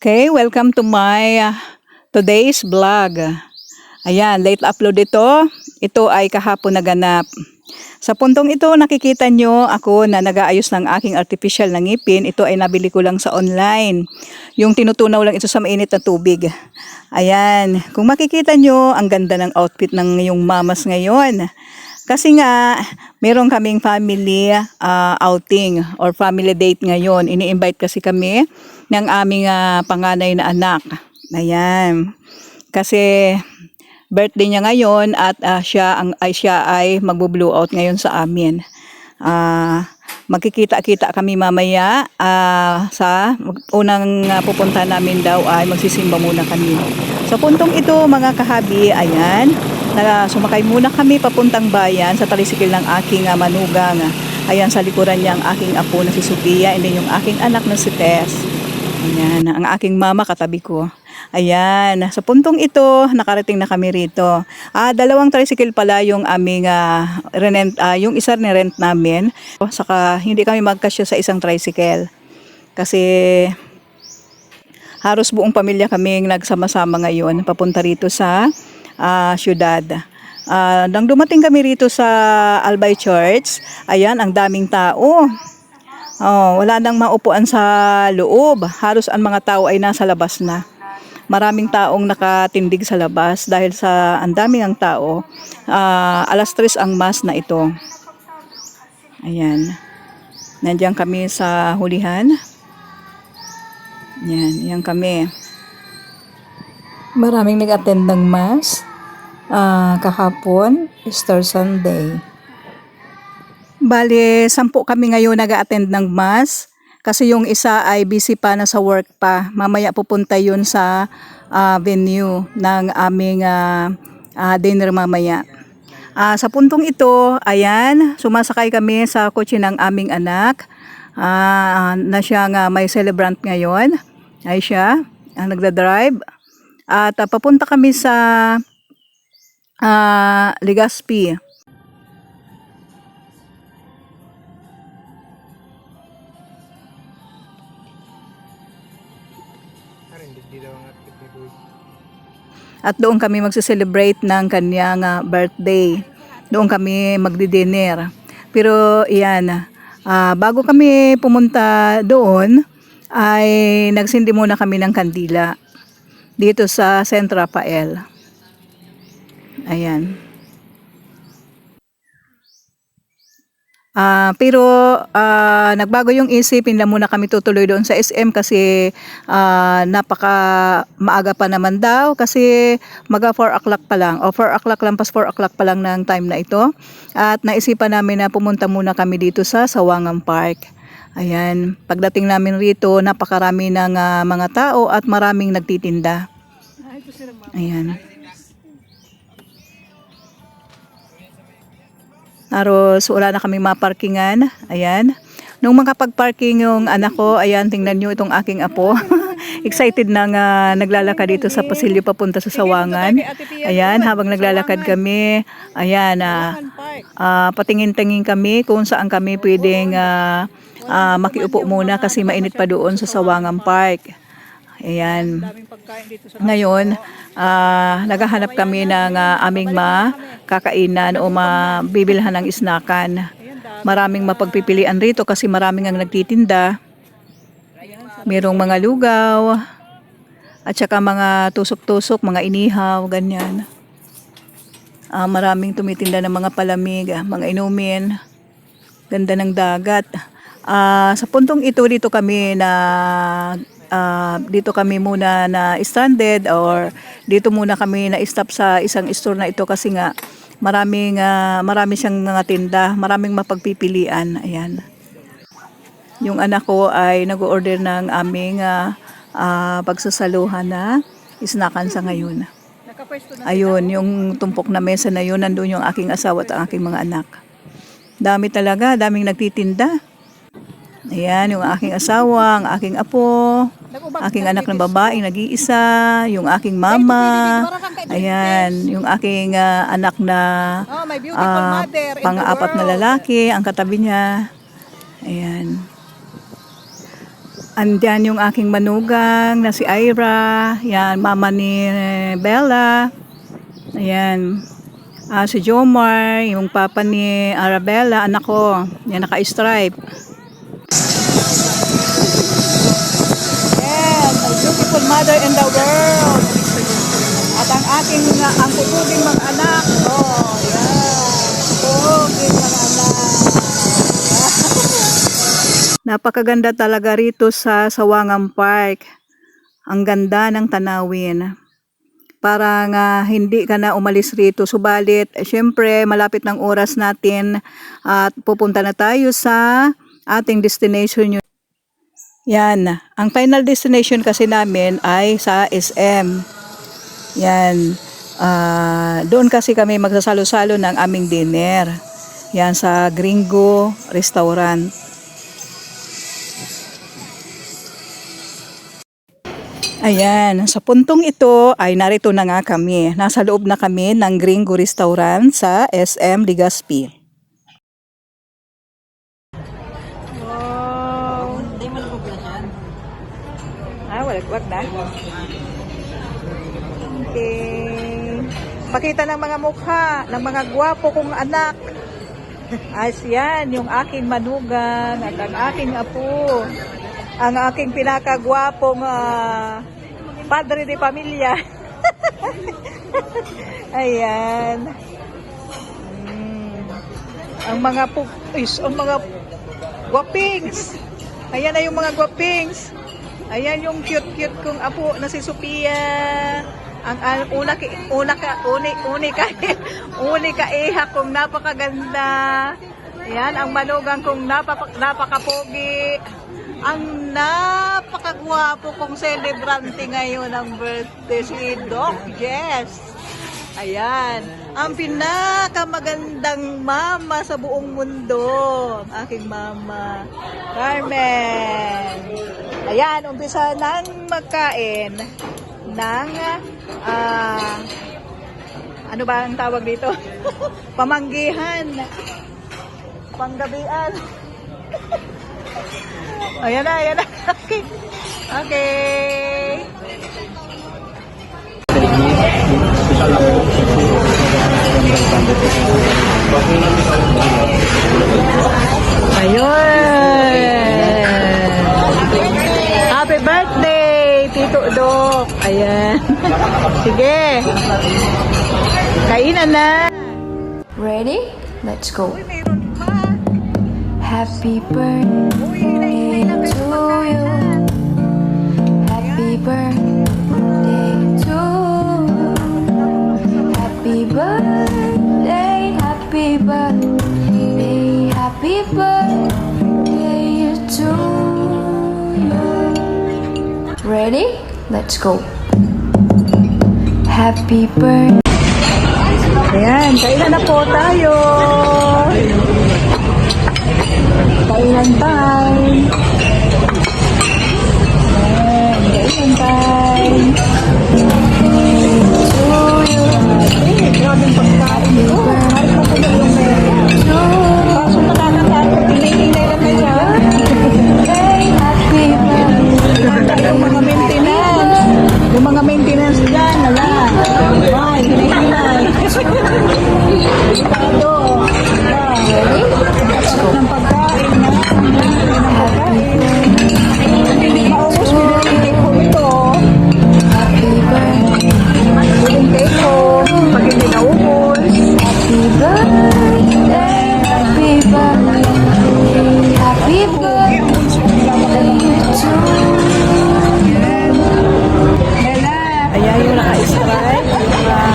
Okay, welcome to my today's vlog. Ayan, late upload ito. Ito ay kahapon naganap. Sa puntong ito, nakikita nyo ako na nag-aayos ng aking artificial na ngipin. Ito ay nabili ko lang sa online. Yung tinutunaw lang ito sa mainit na tubig. Ayan, kung makikita nyo, ang ganda ng outfit ng yung mamas ngayon. Kasi nga, meron kaming family outing or family date ngayon. Ini-invite kasi kami ng aming panganay na anak. Ayan. Kasi birthday niya ngayon at siya ay magbo-blow out ngayon sa amin. Magkikita-kita kami mamaya sa unang pupunta namin daw ay magsisimba muna kami. Sa puntong ito mga kahabi, ayan, sumakay muna kami papuntang bayan sa tricycle ng aking manugang. Ayan, sa likuran niya ang aking apo na si Sophia and then yung aking anak na si Tess. Ayan, ang aking mama katabi ko. Ayan, sa puntong ito, nakarating na kami rito. Dalawang tricycle pala yung aming yung isa ni-rent namin. Saka hindi kami magkasya sa isang tricycle. Kasi halos buong pamilya kaming nagsama-sama ngayon papunta rito sa syudad. Nang dumating kami rito sa Albay Church, ayan, ang daming tao. Wala nang maupuan sa loob. Halos ang mga tao ay nasa labas na. Maraming taong nakatindig sa labas dahil sa ang daming ang tao. 3:00 ang mass na ito. Ayan. Nandiyan kami sa hulihan. Yan kami. Maraming nag-attend ng mass. Kahapon, Easter Sunday. Bale, 10 kami ngayon nag-attend ng mass. Kasi yung isa ay busy pa na sa work pa. Mamaya pupunta yun sa venue ng aming dinner mamaya. Sa puntong ito, ayan, sumasakay kami sa kotse ng aming anak. Na siyang may celebrant ngayon. Ay siya, ang nagdadrive. At papunta kami sa Legazpi. At doon kami magse-celebrate ng kanyang birthday. Doon kami magdi-dinner. Pero iyan, bago kami pumunta doon, ay nagsindi muna kami ng kandila dito sa St. Rafael. Ayan. Pero nagbago yung isip, hindi muna kami tutuloy doon sa SM kasi napaka maaga pa naman daw kasi maga 4 o'clock pa lang o 4 o'clock lang, pas 4 o'clock pa lang ng time na ito. At naisipan namin na pumunta muna kami dito sa Sawangan Park. Ayan, pagdating namin rito, napakarami ng mga tao at maraming nagtitinda. Ayan. Aros, wala na kami maparkingan. Ayan. Nung makapag-parking yung anak ko, ayan, tingnan nyo itong aking apo. Excited na nga naglalakad dito sa pasilyo papunta sa Sawangan. Ayan, habang naglalakad kami, ayan, patingin-tingin kami kung saan kami pwedeng makiupo muna kasi mainit pa doon sa Sawangan Park. Ayan. Ngayon, naghahanap kami ng aming kakainan o mabibilhan ng isnakan. Maraming mapagpipilian rito kasi maraming ang nagtitinda. Merong mga lugaw, at saka mga tusok-tusok, mga inihaw, ganyan. Maraming tumitinda ng mga palamig, mga inumin. Ganda ng dagat. Sa puntong ito, dito kami muna na stranded or dito muna kami na stop sa isang store na ito kasi nga marami siyang mga tinda, maraming mapagpipilian. Ayan. Yung anak ko ay nag-order ng aming pagsasaluhan na isnakan sa ngayon. Ayun, yung tumpok na mesa na yun, nandun yung aking asawa at ang aking mga anak. Dami talaga, daming nagtitinda. Ayan, yung aking asawa, ang aking apo, aking anak ng babae, nag-iisa, yung aking mama, ayan, yung aking anak na pang-apat na lalaki, ang katabi niya. Ayan. Andyan yung aking manugang na si Ira. Yan, mama ni Bella. Ayan. Si Jomar, yung papa ni Arabella, anak ko. Yan, naka-stripe. Yan, my beautiful mother in the world. At ang aking, ang pupuging mga anak. Oh, yan. Pupuging mga anak. Napakaganda talaga rito sa Sawangan Park. Ang ganda ng tanawin. Parang hindi ka na umalis rito. Subalit, syempre, malapit ng oras natin at pupunta na tayo sa ating destination. Yan. Ang final destination kasi namin ay sa SM. Yan. Doon kasi kami magsasalo-salo ng aming dinner. Yan sa Gringo Restaurant. Ayan, sa puntong ito ay narito na nga kami. Nasa loob na kami ng Gringo Restaurant sa SM Legazpi. Wow! Hindi mo nagpaplasyan? Wag na. Okay. Pakita ng mga mukha ng mga gwapo kong anak. Yan, yung aking manugang at ang aking apo. Ang aking pinakagwapong padre de pamilya. Ayan. Ang mga ang mga gwapings. Ayan na yung mga gwapings. Ayan yung cute-cute kong apo na si Sophia. Ang unika iha kong napakaganda. Ayan, ang manugang kong napakapogi. Ang napakagwapo kong celebrante ngayon ng birthday, si Doc Jess. Ayan, ang pinakamagandang mama sa buong mundo, aking mama, Carmen. Ayan, umpisa nang magkain ng, ano ba ang tawag dito? Pamanggihan. Panggabian. Ayan na. Okay. Ayun. Happy birthday, Tito Doc. Ayan. Sige. Kainan na. Ready? Let's go. Happy birthday to you. Happy birthday to you. Happy birthday, happy birthday, happy birthday to you. Ready? Let's go. Happy birthday. Ayan, kainan na po tayo. Kainan time. Kainan time. Grabing pagkain ko. Kahit pa po yung kaso nakakatato. Pinihintay lang niya. Yung mga maintenance. Yung mga maintenance dyan. Wala. Ay, hinihintay. Delikado. Sarap ng pagkain na. Maubos pinilintay ko ito. Pinilintay ko. Pag hindi naubos. Happy birthday, happy birthday, happy birthday to Ayan yung naka-stripe.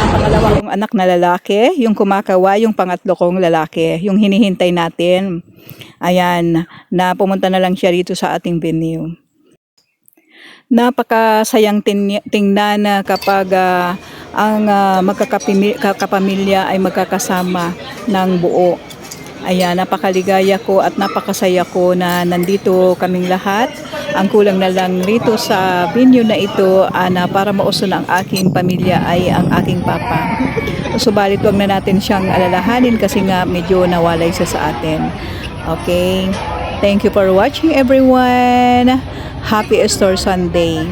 Pangalawa kong anak na lalaki. Yung kumakawa, yung pangatlo kong lalaki. Yung hinihintay natin. Ayan, na pumunta na lang siya rito sa ating venue. Napakasayang tingnan kapag ang magkakapamilya ay magkakasama ng buo. Ayan, napakaligaya ko at napakasaya ko na nandito kaming lahat. Ang kulang na lang rito sa venue na ito na para mauso ng aking pamilya ay ang aking papa. Subalit wag na natin siyang alalahanin kasi nga medyo nawalay siya sa atin. Okay, thank you for watching everyone. Happy Easter Sunday.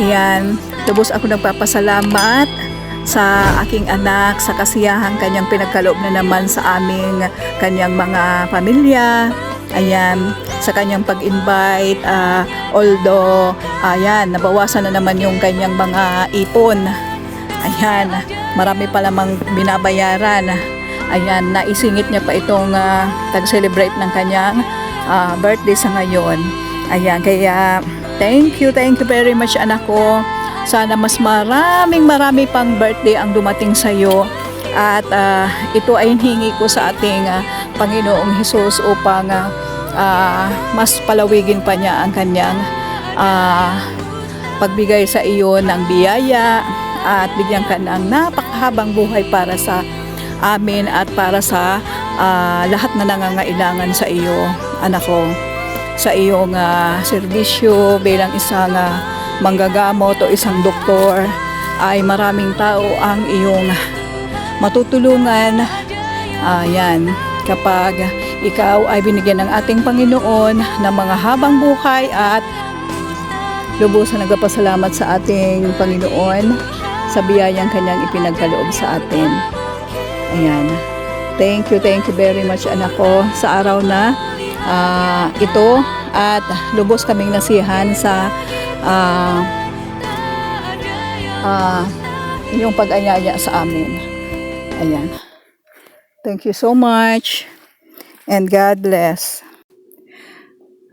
Yan, lubos ako nagpapasalamat sa aking anak, sa kasiyahang kanyang pinagkaloob na naman sa aming kanyang mga pamilya. Ayan, sa kanyang pag-invite, although, ayan, nabawasan na naman yung kanyang mga ipon. Ayan, marami pa lamang binabayaran. Ayan, naisingit niya pa itong tag-celebrate ng kanyang birthday sa ngayon. Ayan, kaya thank you very much anak ko. Sana mas marami pang birthday ang dumating sa iyo. At ito ay hingi ko sa ating Panginoong Hesus upang mas palawigin pa niya ang kanyang pagbigay sa iyo ng biyaya at bigyan ka ng napakahabang buhay para sa amin at para sa lahat na nangangailangan sa iyo, anak ko, sa iyong serbisyo bilang isang manggagamot o isang doktor. Ay maraming tao ang iyong matutulungan. Ayan, kapag ikaw ay binigyan ng ating Panginoon ng mga habang buhay at lubusan nagpapasalamat sa ating Panginoon sa biyayang kanyang ipinagkaloob sa atin. Ayan. Thank you very much anak ko sa araw na ito at lubos kaming nasiyahan sa yung pag-anyaya sa amin. Ayan. Thank you so much and God bless.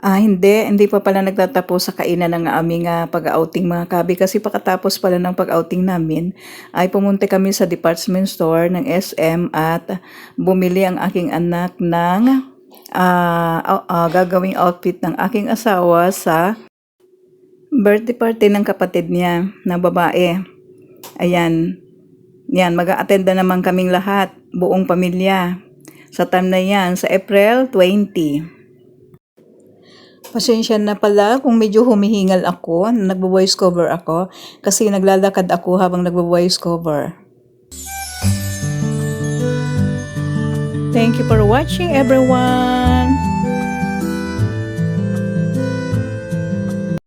Hindi pa pala nagtatapos sa kainan ng aming pag-outing mga kabi, kasi pagkatapos pala ng pag-outing namin ay pumunta kami sa department store ng SM at bumili ang aking anak ng gagawing outfit ng aking asawa sa birthday party ng kapatid niya na babae. Ayan. Yan, mag-a-attend na naman kaming lahat, buong pamilya. Sa time na yan, sa April 20. Pasensya na pala kung medyo humihingal ako, nagvo-voice cover ako, kasi naglalakad ako habang nagvo-voice cover. Thank you for watching everyone.